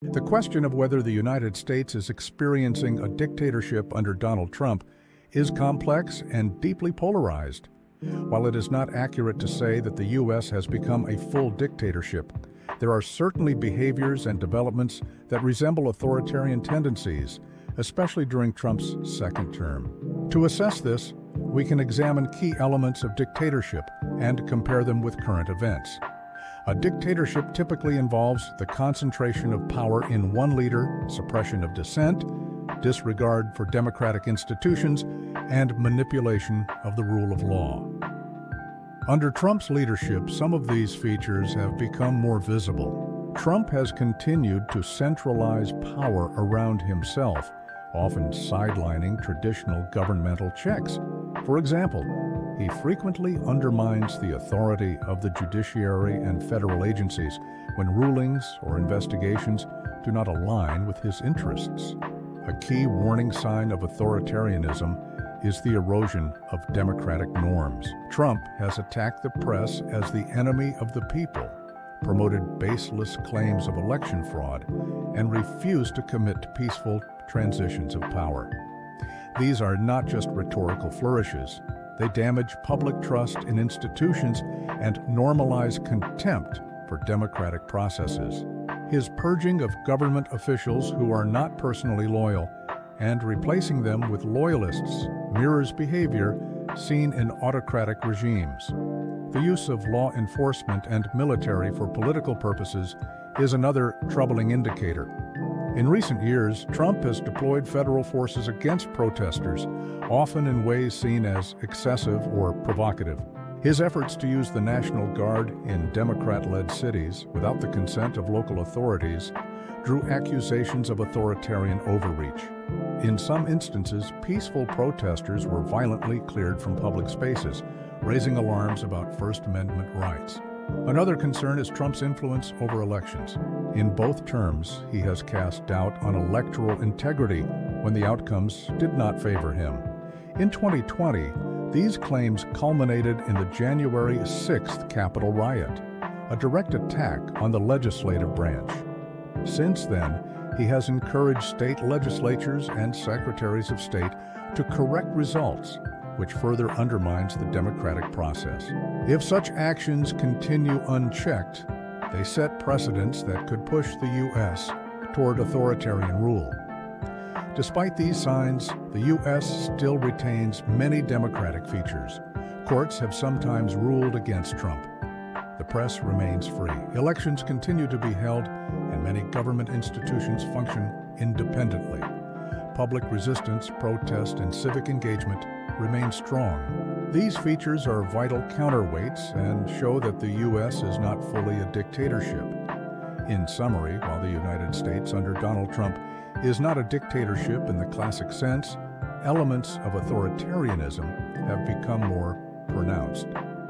The question of whether the United States is experiencing a dictatorship under Donald Trump is complex and deeply polarized. While it is not accurate to say that the U.S. has become a full dictatorship, there are certainly behaviors and developments that resemble authoritarian tendencies, especially during Trump's second term. To assess this, we can examine key elements of dictatorship and compare them with current events. A dictatorship typically involves the concentration of power in one leader, suppression of dissent, disregard for democratic institutions, and manipulation of the rule of law. Under Trump's leadership, some of these features have become more visible. Trump has continued to centralize power around himself, often sidelining traditional governmental checks. For example, he frequently undermines the authority of the judiciary and federal agencies when rulings or investigations do not align with his interests. A key warning sign of authoritarianism is the erosion of democratic norms. Trump has attacked the press as the enemy of the people, promoted baseless claims of election fraud, and refused to commit to peaceful transitions of power. These are not just rhetorical flourishes. They damage public trust in institutions and normalize contempt for democratic processes. His purging of government officials who are not personally loyal and replacing them with loyalists mirrors behavior seen in autocratic regimes. The use of law enforcement and military for political purposes is another troubling indicator. In recent years, Trump has deployed federal forces against protesters, often in ways seen as excessive or provocative. His efforts to use the National Guard in Democrat-led cities without the consent of local authorities drew accusations of authoritarian overreach. In some instances, peaceful protesters were violently cleared from public spaces, raising alarms about First Amendment rights. Another concern is Trump's influence over elections. In both terms, he has cast doubt on electoral integrity when the outcomes did not favor him. In 2020, these claims culminated in the January 6th Capitol riot, a direct attack on the legislative branch. Since then, he has encouraged state legislatures and secretaries of state to correct results, which further undermines the democratic process. If such actions continue unchecked, they set precedents that could push the U.S. toward authoritarian rule. Despite these signs, the U.S. still retains many democratic features. Courts have sometimes ruled against Trump. The press remains free. Elections continue to be held, and many government institutions function independently. Public resistance, protest, and civic engagement remain strong. These features are vital counterweights and show that the U.S. is not fully a dictatorship. In summary, while the United States under Donald Trump is not a dictatorship in the classic sense, elements of authoritarianism have become more pronounced.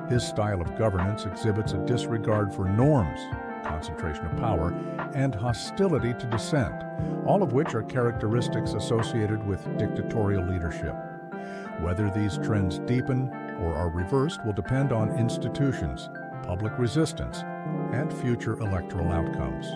His style of governance exhibits a disregard for norms, concentration of power, and hostility to dissent, all of which are characteristics associated with dictatorial leadership. Whether these trends deepen or are reversed will depend on institutions, public resistance, and future electoral outcomes.